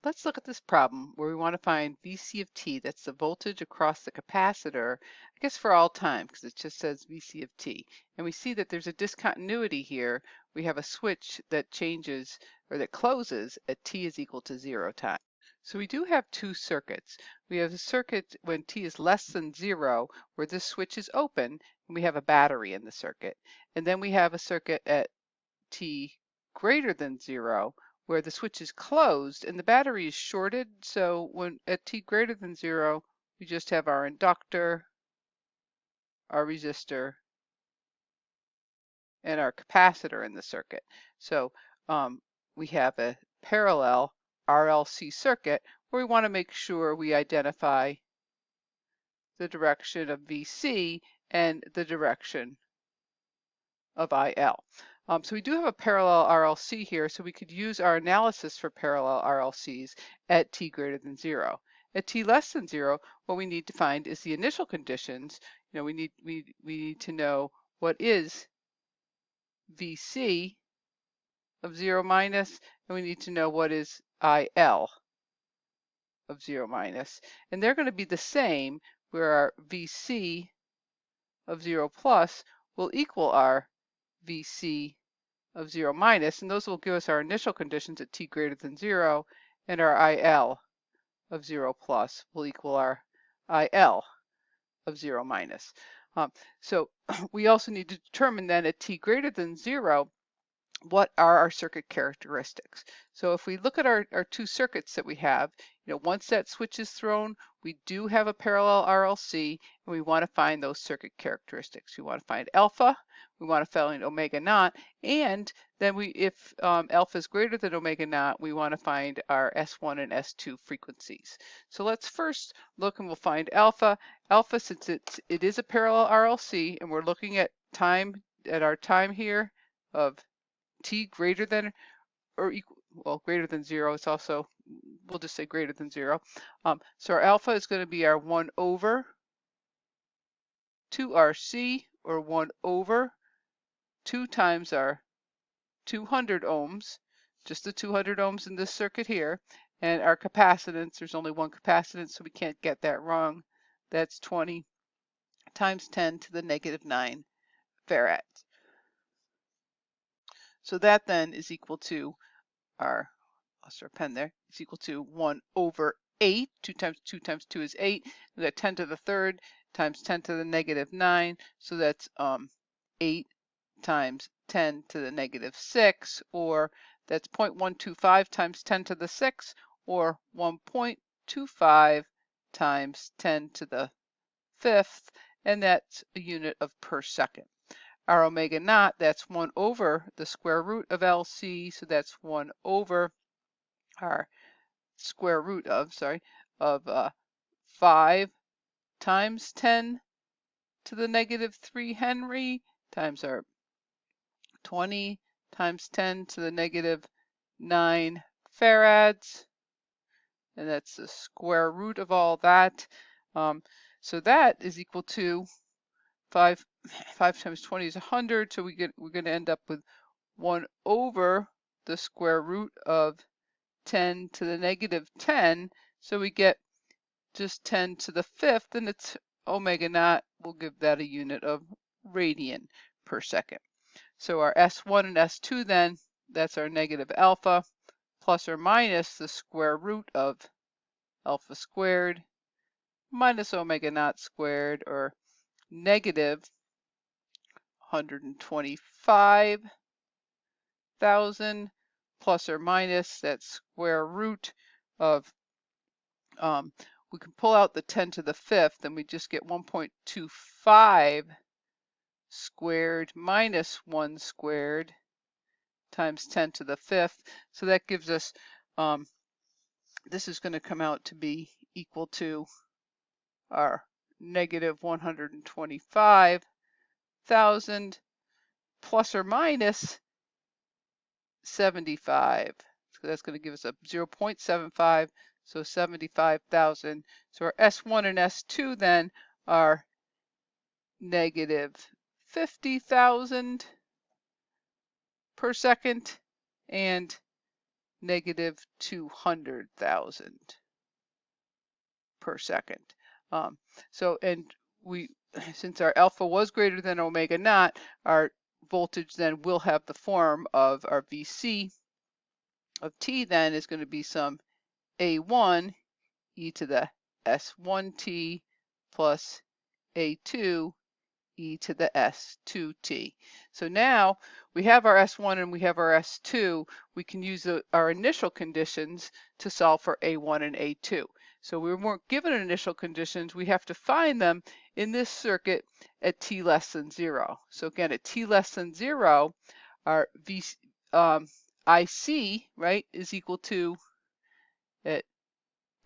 Let's look at this problem where we want to find VC of t, that's the voltage across the capacitor, I guess for all time, because it just says VC of t. And we see that there's a discontinuity here. We have a switch that changes or that closes at t is equal to 0 time. So we do have two circuits. We have a circuit when t is less than 0 where this switch is open and we have a battery in the circuit. And then we have a circuit at t greater than 0 where the switch is closed and the battery is shorted. So when at t greater than 0, we just have our inductor, our resistor, and our capacitor in the circuit. So we have a parallel RLC circuit where we want to make sure we identify the direction of VC and the direction of IL. So we do have a parallel RLC here, so we could use our analysis for parallel RLCs at t greater than 0. At t less than 0, what we need to find is the initial conditions. We need to know what is VC of 0 minus, and we need to know what is IL of 0 minus. And they're going to be the same, where our VC of 0 plus will equal our VC of 0 minus, and those will give us our initial conditions at t greater than 0, and our IL of 0 plus will equal our IL of 0 minus. So we also need to determine then at t greater than 0, what are our circuit characteristics. So if we look at our two circuits that we have, once that switch is thrown, we do have a parallel RLC, and we want to find those circuit characteristics. We want to find alpha, we want to find omega naught, and then if alpha is greater than omega naught, we want to find our S1 and S2 frequencies. So let's first look and we'll find alpha. Alpha, since it is a parallel RLC, and we're looking at our time here of t greater than or equal, well, greater than 0. It's also, we'll just say greater than 0. So our alpha is going to be our 1 over 2RC, or 1 over 2 times our 200 ohms, just the 200 ohms in this circuit here. And our capacitance, there's only one capacitance, so we can't get that wrong. That's 20 times 10 to the negative 9 farads. So that then is equal to our, lost our pen there, is equal to 1 over 8. 2 times 2 is 8. We got 10 to the third times 10 to the negative 9. So that's 8 times 10 to the negative 6, or that's 0.125 times 10 to the 6, or 1.25 times 10 to the 5th, and that's a unit of per second. Our omega naught, that's 1 over the square root of LC, so that's 1 over our square root of, 5 times 10 to the negative 3 Henry times our 20 times 10 to the negative 9 farads, and that's the square root of all that. So that is equal to 5 times 20 is 100, so we're going to end up with 1 over the square root of 10 to the negative 10, so we get just 10 to the 5th, and it's omega naught. We'll give that a unit of radian per second. So our S1 and S2 then, that's our negative alpha, plus or minus the square root of alpha squared minus omega naught squared, or negative 125,000 plus or minus that square root of, we can pull out the 10 to the 5th, and we just get 1.25 squared minus 1 squared times 10 to the 5th. So that gives us, this is going to come out to be equal to our negative 125,000 plus or minus 75. So that's going to give us a 0.75, so 75,000. So our S1 and S2 then are negative 50,000 per second and negative 200,000 per second. And since our alpha was greater than omega naught, our voltage then will have the form of our VC of t then is going to be some A1 e to the S1t plus A2 e to the S2t. So now we have our S1 and we have our S2. We can use our initial conditions to solve for A1 and A2. So we weren't given initial conditions. We have to find them in this circuit at t less than 0. So again, at t less than 0, our IC, right, is equal to, at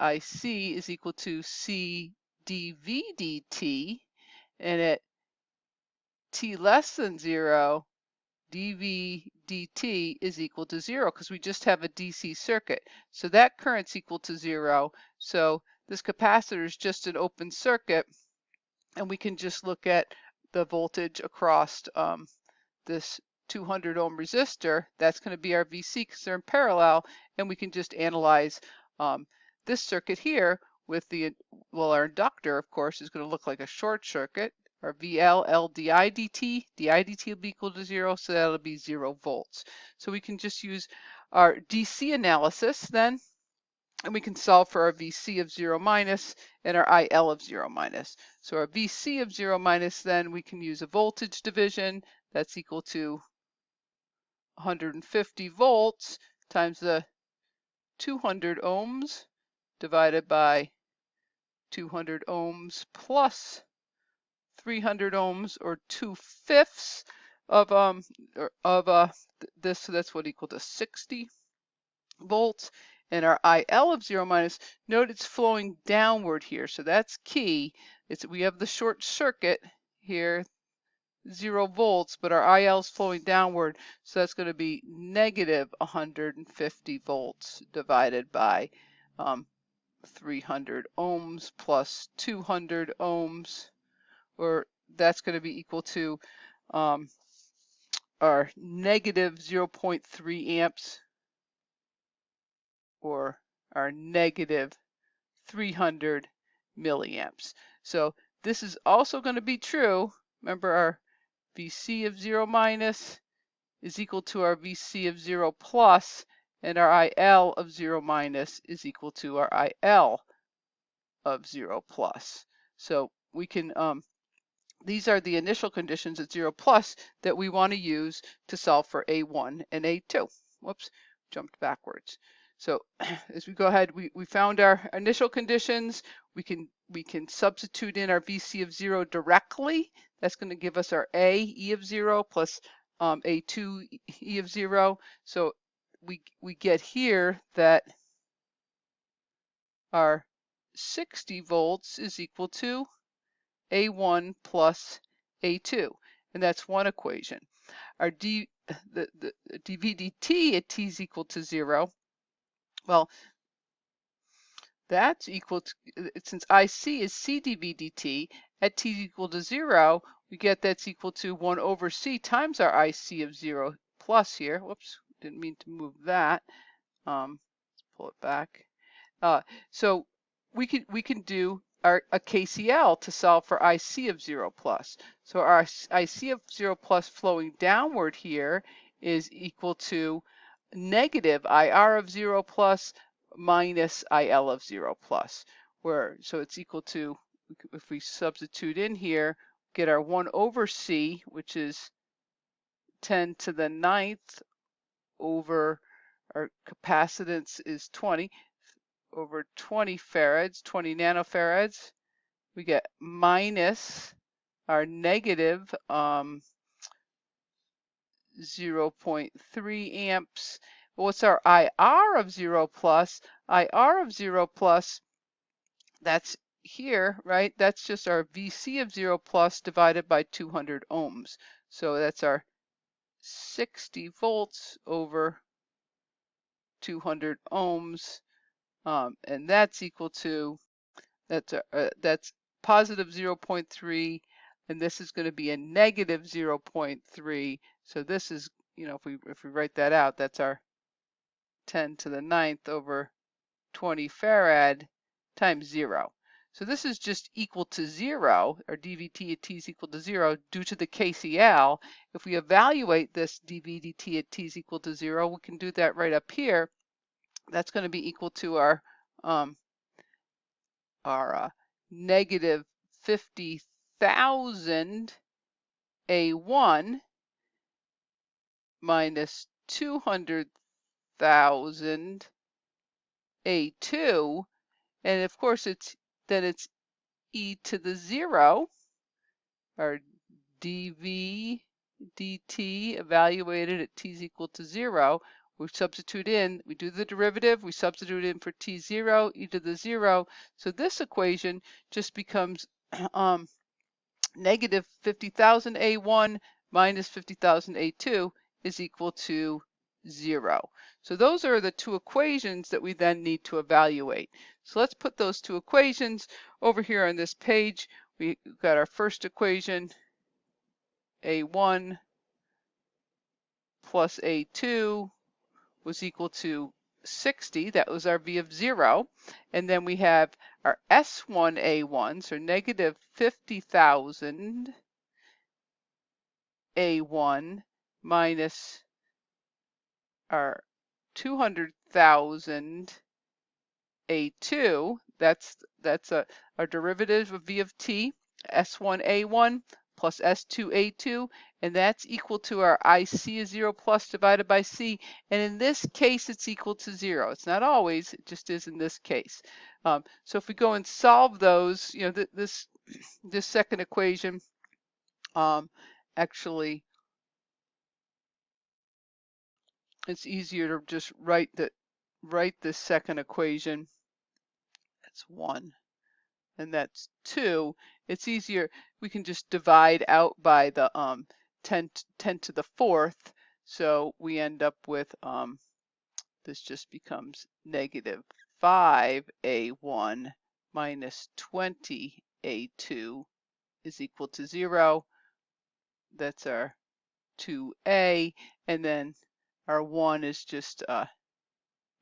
IC is equal to C dV dt, and at t less than 0, dV dt is equal to 0 because we just have a DC circuit. So that current's equal to 0. So this capacitor is just an open circuit, and we can just look at the voltage across this 200 ohm resistor. That's going to be our VC because they're in parallel, and we can just analyze this circuit here with our inductor, of course, is going to look like a short circuit. Our VL, L, DI dt will be equal to 0, so that'll be 0 volts. So we can just use our DC analysis then, and we can solve for our VC of 0 minus and our IL of 0 minus. So our VC of 0 minus, then we can use a voltage division. That's equal to 150 volts times the 200 ohms divided by 200 ohms plus 300 ohms, or 2/5 of this, so that's what equal to 60 volts. And our IL of 0 minus, note it's flowing downward here, so that's key. We have the short circuit here, 0 volts, but our IL is flowing downward, so that's going to be negative 150 volts divided by 300 ohms plus 200 ohms, or that's going to be equal to our negative 0.3 amps, or our negative 300 milliamps. So this is also going to be true. Remember, our VC of 0 minus is equal to our VC of 0 plus, and our IL of 0 minus is equal to our IL of 0 plus. So we can, these are the initial conditions at 0 plus that we want to use to solve for A1 and A2. Whoops, jumped backwards. So as we go ahead, we found our initial conditions. We can substitute in our VC of 0 directly. That's going to give us our A, E of 0 plus A2, E of 0. So we get here that our 60 volts is equal to A1 plus A2, and that's one equation. Our the dV dt at t is equal to 0. Well, that's equal to, since IC is C dV dt, at t is equal to 0, we get that's equal to 1 over C times our IC of 0 plus here. Whoops, didn't mean to move that. Let's pull it back. So we can do a KCL to solve for IC of 0 plus. So our IC of 0 plus flowing downward here is equal to negative IR of 0 plus minus IL of 0 plus. So it's equal to, if we substitute in here, get our 1 over C, which is 10 to the 9th over our capacitance is 20, over 20 farads, 20 nanofarads. We get minus our negative 0.3 amps. What's our IR of 0 plus? IR of 0 plus, that's here, right? That's just our VC of 0 plus divided by 200 ohms. So that's our 60 volts over 200 ohms. And that's equal to, that's positive 0.3, and this is going to be a negative 0.3. So this is, if we write that out, that's our 10 to the 9th over 20 farad times 0. So this is just equal to 0, or dVt at t is equal to 0 due to the KCl. If we evaluate this dVdt at t is equal to 0, we can do that right up here. That's going to be equal to our negative 50,000 A1 minus 200,000 A2, and of course it's e to the 0, or dv dt evaluated at t is equal to 0. We substitute in, we do the derivative, we substitute in for t0, e to the 0. So this equation just becomes negative 50,000 A1 minus 50,000 A2 is equal to 0. So those are the two equations that we then need to evaluate. So let's put those two equations over here on this page. We've got our first equation, A1 plus A2 was equal to 60. That was our V of 0. And then we have our S1A1, so negative 50,000 A1 minus our 200,000 A2. That's our derivative of V of t, S1A1 plus S2A2, and that's equal to our IC is 0 plus divided by C, and in this case it's equal to 0. It's not always, it just is in this case. So if we go and solve those, you know, this second equation actually, it's easier to just write this second equation. That's 1 and that's 2. It's easier, we can just divide out by the 10 to the 4th, so we end up with this just becomes negative 5A1 minus 20A2 is equal to 0. That's our 2A, and then our 1 is just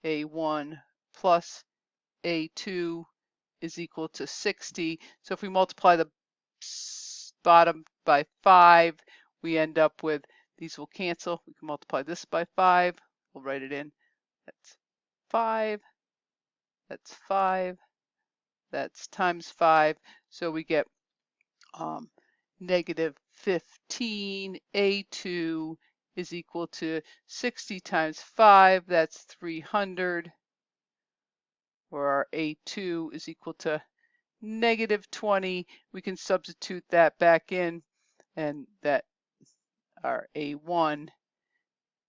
A1 plus A2 is equal to 60. So if we multiply the bottom by 5, we end up with, these will cancel. We can multiply this by 5. We'll write it in. That's 5. That's 5. That's times 5. So we get negative 15 A2 is equal to 60 times 5. That's 300. Or our A2 is equal to negative 20. We can substitute that back in, and that our A1,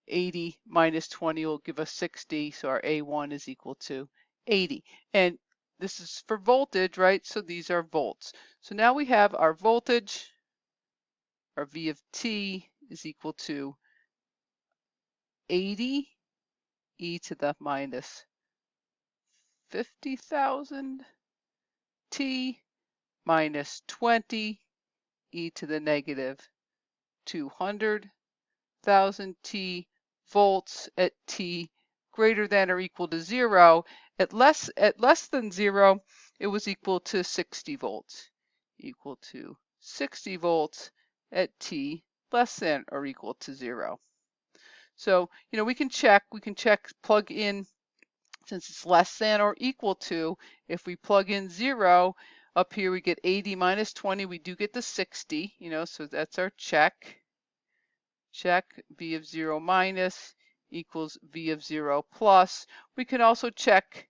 80 minus 20 will give us 60, so our A1 is equal to 80. And this is for voltage, right? So these are volts. So now we have our voltage, our V of t is equal to 80 e to the minus 50,000 t minus 20 e to the negative 200,000 t volts at t greater than or equal to 0. At less than 0, it was equal to 60 volts. Equal to 60 volts at t less than or equal to 0. So, you know, we can check, plug in, since it's less than or equal to, if we plug in 0, up here we get 80 minus 20, we do get the 60, you know, so that's our check. Check V of 0 minus equals V of 0 plus. We can also check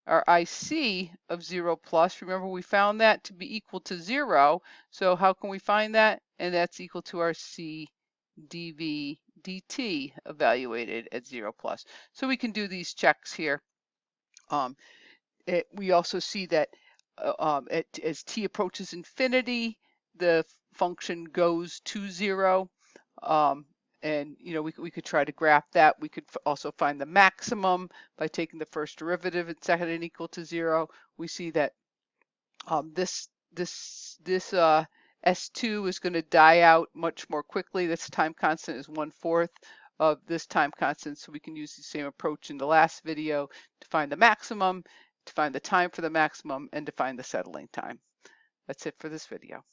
our IC of 0 plus. Remember, we found that to be equal to 0. So how can we find that? And that's equal to our C dV dt evaluated at 0 plus. So we can do these checks here. We also see that as t approaches infinity, the function goes to 0. And you know, we could try to graph that. We could also find the maximum by taking the first derivative and setting it equal to 0. We see that this S2 is going to die out much more quickly. This time constant is 1/4 of this time constant, so we can use the same approach in the last video to find the maximum, to find the time for the maximum, and to find the settling time. That's it for this video.